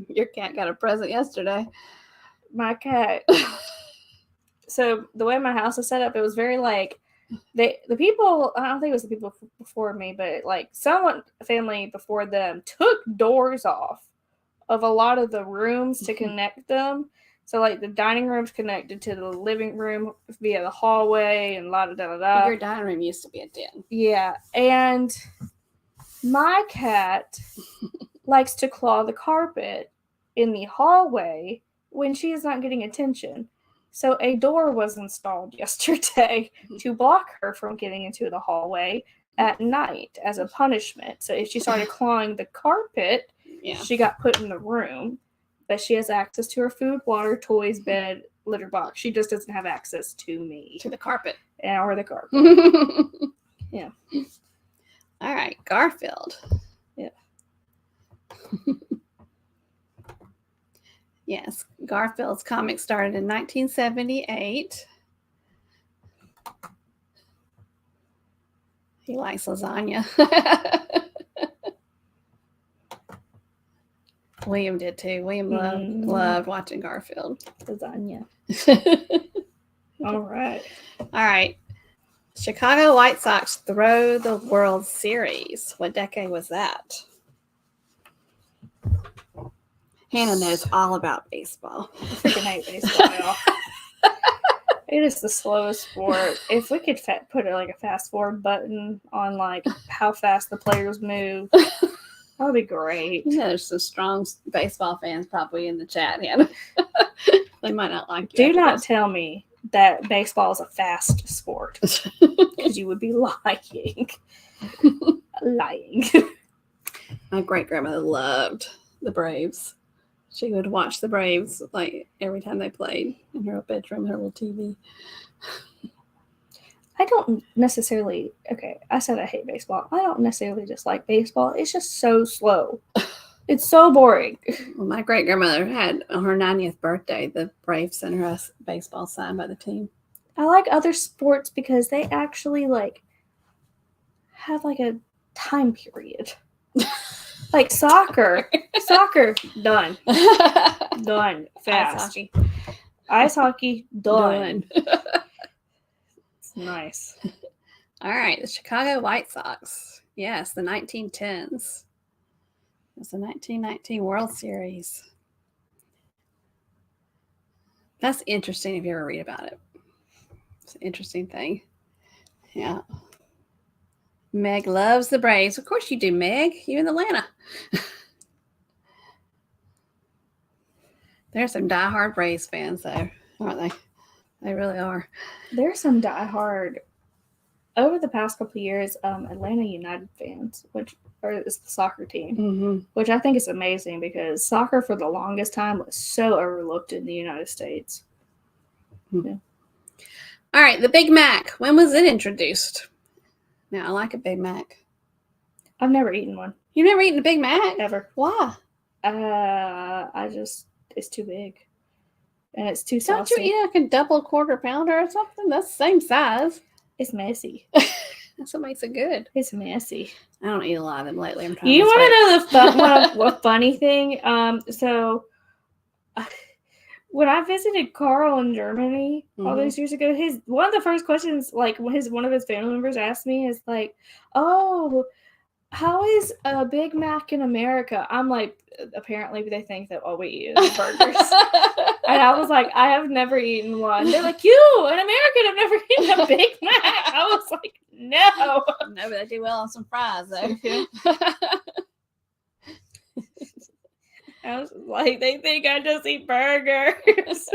Your cat got a present yesterday. My cat. So the way my house is set up, it was very like the people. I don't think it was the people before me, but like family before them took doors off of a lot of the rooms to connect them. So like the dining room's connected to the living room via the hallway and da-da-da-da. Your dining room used to be a den. Yeah, and my cat likes to claw the carpet in the hallway when she is not getting attention. So a door was installed yesterday to block her from getting into the hallway at night as a punishment. So if she started clawing the carpet, she got put in the room. But she has access to her food, water, toys, bed, litter box. She just doesn't have access to me. To the carpet. Or the carpet. Yeah. All right. Garfield. Yeah. Yes. Garfield's comic started in 1978. He likes lasagna. William did too. William loved watching Garfield. Lasagna. All right. All right. Chicago White Sox throw the World Series. What decade was that? Hannah knows all about baseball. I freaking hate baseball, y'all. It is the slowest sport. If we could put a fast forward button on like how fast the players move, That would be great. You know, there's some strong baseball fans probably in the chat, Hannah. They might not like you. Do not tell me that baseball is a fast sport, because you would be lying. Lying. My great-grandmother loved the Braves. She would watch the Braves like every time they played in her bedroom, her little TV. I don't necessarily, I said I hate baseball. I don't necessarily dislike baseball. It's just so slow. It's so boring. Well, my great-grandmother had, on her 90th birthday, the Braves sent her a baseball signed by the team. I like other sports because they actually, like, have, like, a time period. Like soccer. Soccer, done. Done. Fast. Ice hockey, done. It's nice. All right, the Chicago White Sox. Yes, the 1910s. It's the 1919 World Series. That's interesting if you ever read about it. It's an interesting thing. Yeah. Meg loves the Braves. Of course you do, Meg. You're in Atlanta. There's some diehard Braves fans, though, aren't they? They really are. There's some diehard, over the past couple of years, Atlanta United fans, which is the soccer team, which I think is amazing because soccer for the longest time was so overlooked in the United States. Yeah. All right, the Big Mac. When was it introduced? Now, I like a Big Mac. I've never eaten one. You've never eaten a Big Mac? Ever. Why? It's too big. And it's too Don't saucy. you eat like a double quarter pounder or something? That's the same size. It's messy. That's what makes it good. It's messy. I don't eat a lot of them lately. I'm trying You want to know the funny thing? So when I visited Carl in Germany all those years ago, one of the first questions, like one of his family members asked me is like, "Oh, how is a Big Mac in America?" I'm like, apparently they think that all we eat is burgers. And I was like, I have never eaten one. They're like, you, an American, have never eaten a Big Mac. I was like, no. No, but they do well on some fries, though. I was like, they think I just eat burgers.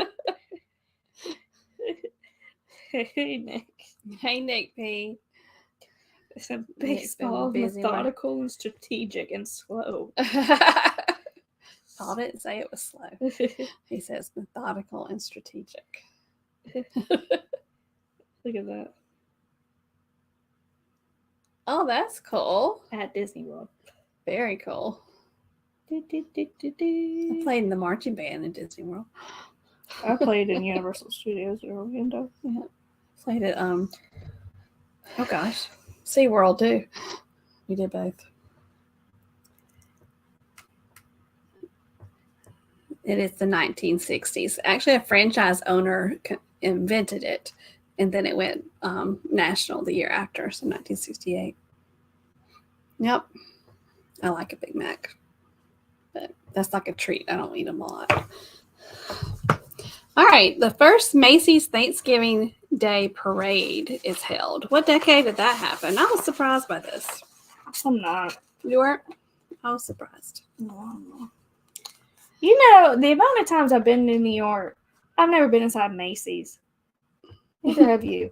Hey, Nick. Hey, Nick P. It's a baseball, methodical and strategic and slow. Paul didn't say it was slow. He says methodical and strategic. Look at that. Oh, that's cool. At Disney World. Very cool. I played in the marching band in Disney World. I played in Universal Studios in Orlando. Yeah. Played at SeaWorld too. We did both. It is the 1960s. Actually, a franchise owner invented it, and then it went national the year after, so 1968. Yep. I like a Big Mac, but that's like a treat. I don't eat them a lot. All right. The first Macy's Thanksgiving Day Parade is held. What decade did that happen? I was surprised by this. I'm not. You weren't? I was surprised. No. You know, the amount of times I've been to New York, I've never been inside Macy's. Neither have you.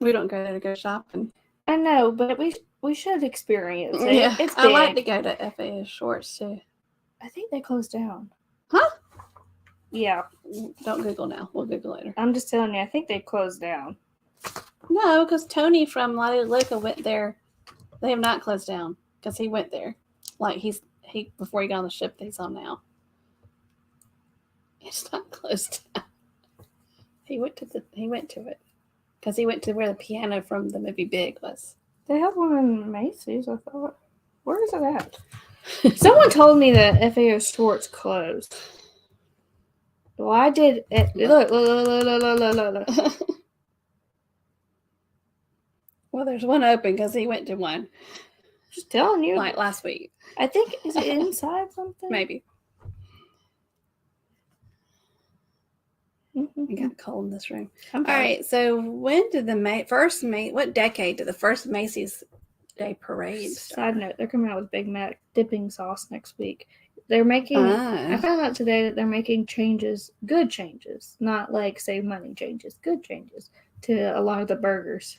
We don't go there to go shopping. I know, but we should experience it. Yeah, it's I like to go to FAS Schwartz too. I think they closed down. Huh? Yeah. Don't Google now. We'll Google later. I'm just telling you, I think they closed down. No, because Tony from Lottie Luca went there. They have not closed down because he went there. Like he before he got on the ship that he's on now. It's not closed down. He went to it because he went to where the piano from the movie Big was. They have one in Macy's, I thought. Where is it at? Someone told me that FAO Schwartz closed. Well, I did. Look. Well, there's one open because he went to one. Just telling you. Like last week. I think, is it inside something? Maybe. It got cold in this room. All right. So when did what decade did the first Macy's Day parade. Side note, they're coming out with Big Mac dipping sauce next week. They're making, I found out today that they're making changes, good changes, not like save money changes, good changes to a lot of the burgers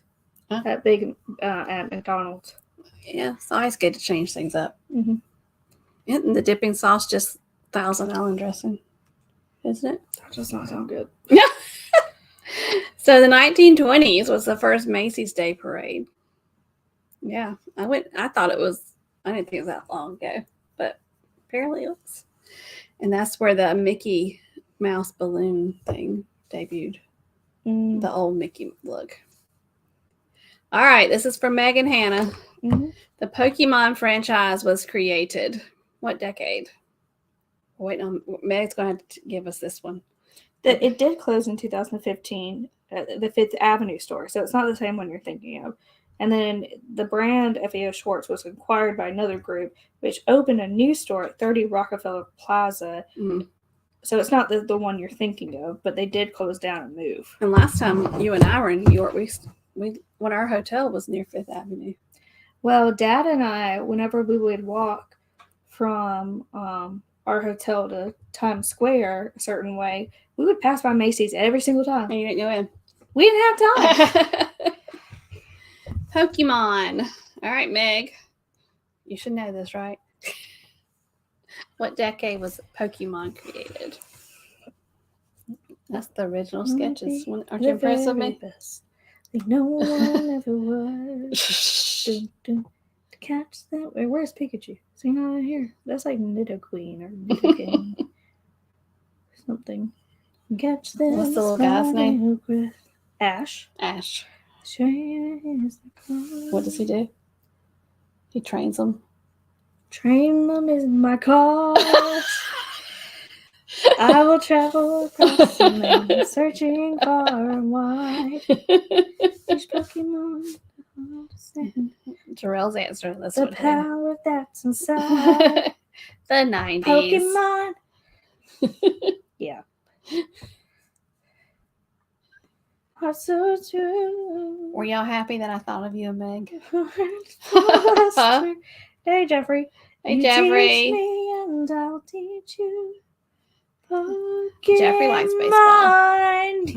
at McDonald's. Yeah, it's always good to change things up. Mm-hmm. Isn't the dipping sauce just Thousand Island dressing? Isn't it? That does not sound good. So the 1920s was the first Macy's Day Parade. Yeah, I thought it was, I didn't think it was that long ago, but apparently it was. And that's where the Mickey Mouse balloon thing debuted. The old Mickey look. All right, this is from Meg and Hannah. Mm-hmm. The Pokemon franchise was created. What decade? Wait, Meg's going to give us this one. It did close in 2015 at the Fifth Avenue store, so it's not the same one you're thinking of. And then the brand FAO Schwarz was acquired by another group, which opened a new store at 30 Rockefeller Plaza. Mm. So it's not the one you're thinking of, but they did close down and move. And last time you and I were in New York, we when our hotel was near Fifth Avenue. Well, Dad and I, whenever we would walk from our hotel to Times Square a certain way, we would pass by Macy's every single time. And you didn't go in. We didn't have time. Pokemon. All right, Meg. You should know this, right? What decade was Pokemon created? That's the original sketches. Aren't you impressed with me? Best. Like no one ever was. Dun, dun, to catch that. Where's Pikachu? Is he not here? That's like Nidoqueen or Nidoking. Something. Catch them. What's the little guy's name? Ash. Ash. What What does he do? He trains them. Train them is my cause. I will travel across the land, searching far and wide. Each Pokemon to understand. Jarrell's answer. That's The what power that's inside. the 90s. Pokemon. Yeah. Hearts so true. Were y'all happy that I thought of you and Meg? Huh? Hey, Jeffrey. Hey, You Jeffrey. Teach me and I'll teach you. Jeffrey likes baseball.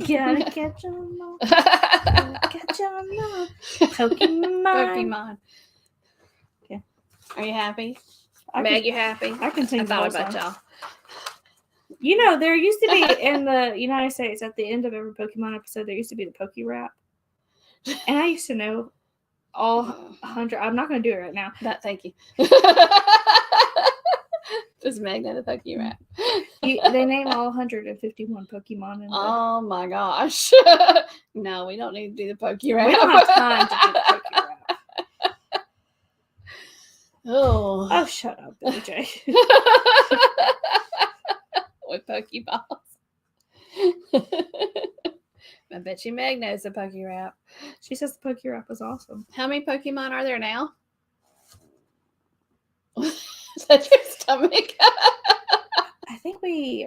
Gotta catch 'em all. Catch 'em all. Pokemon. Pokemon. Okay. Are you happy? I Meg, can, you happy? I can sing I the thought whole about song. y'all. You know, there used to be in the United States at the end of every Pokemon episode, there used to be the Poke Rap. And I used to know all 100. I'm not going to do it right now. Thank you. Does Meg know the Poke Rap? They name all 151 Pokemon. In Oh my gosh. No, we don't need to do the Poke Rap. we don't have time to do the Poke Rap. Oh. Oh, shut up, Billy J. With Pokeballs. I bet you Meg knows the Poke Rap. She says the Poke Rap was awesome. How many Pokemon are there now? Is that your stomach? I think we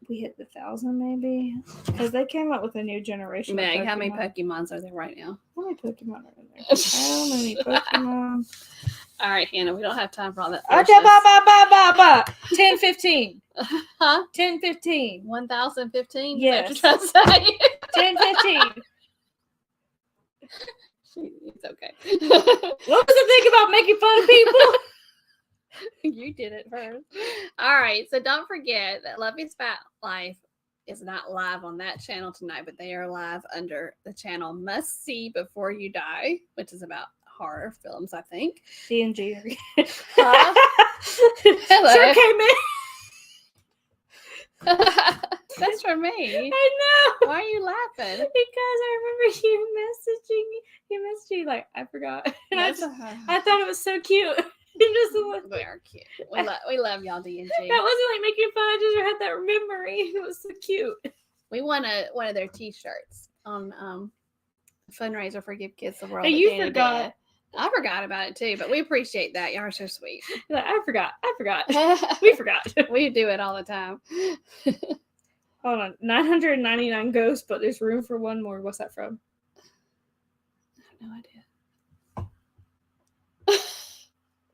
hit the 1,000 maybe because they came up with a new generation. Meg, of how many Pokemon. Pokemons are there right now? How many Pokemon are in there? How many Pokemon? All right, Hannah, we don't have time for all that. 10, 15. Huh? 10, 15. 1,015? Yes. Is that what you're trying to say? 10, 15. It's okay. What was the thing about making fun of people? You did it first. All right, so don't forget that Lovey's Fat Life is not live on that channel tonight, but they are live under the channel Must See Before You Die, which is about horror films, I think. D&G. Huh? Hello. Sure came in. That's for me. I know. Why are you laughing? Because I remember you messaging me like, I forgot. And I thought it was so cute. Just We are cute. We love y'all, D&G. That wasn't like making fun. I just had that memory. It was so cute. We won one of their T-shirts on fundraiser for Give Kids the World. Hey, at you the end of the forgot. day. I forgot about it too, but we appreciate that. Y'all are so sweet. Like, I forgot. We forgot. We do it all the time. Hold on. 999 ghosts, but there's room for one more. What's that from? I have no idea.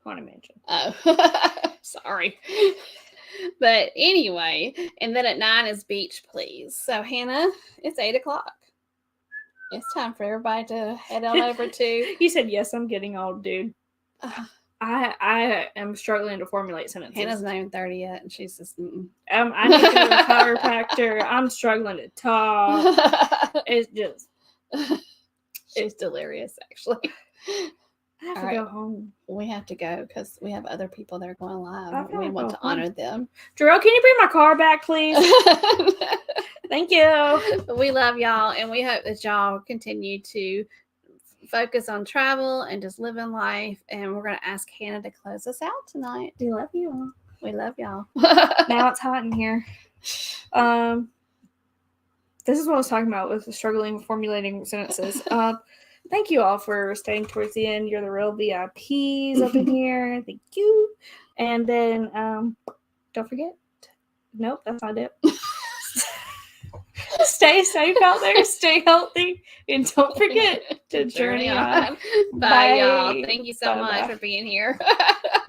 Haunted Mansion. Oh, sorry. But anyway, and then at 9 is Beach Please. So Hannah, it's 8:00. It's time for everybody to head on over to. You said yes. I'm getting old, dude. I am struggling to formulate sentences. Hannah's not even 30 yet, and she's just. I need to go to the chiropractor. I'm struggling to talk. It's just. She's delirious, actually. I have to go home. We have to go because we have other people that are going live. We want to honor them. Jerome, can you bring my car back, please? Thank you. We love y'all, and we hope that y'all continue to focus on travel and just living life. And we're going to ask Hannah to close us out tonight. We love you all. We love y'all. Now it's hot in here. This is what I was talking about with struggling with formulating sentences. Thank you all for staying towards the end. You're the real VIPs up in here. Thank you. And then don't forget. Nope, that's not it. Stay safe out there. Stay healthy. And don't forget to journey on. Bye, y'all. Thank you so much for being here.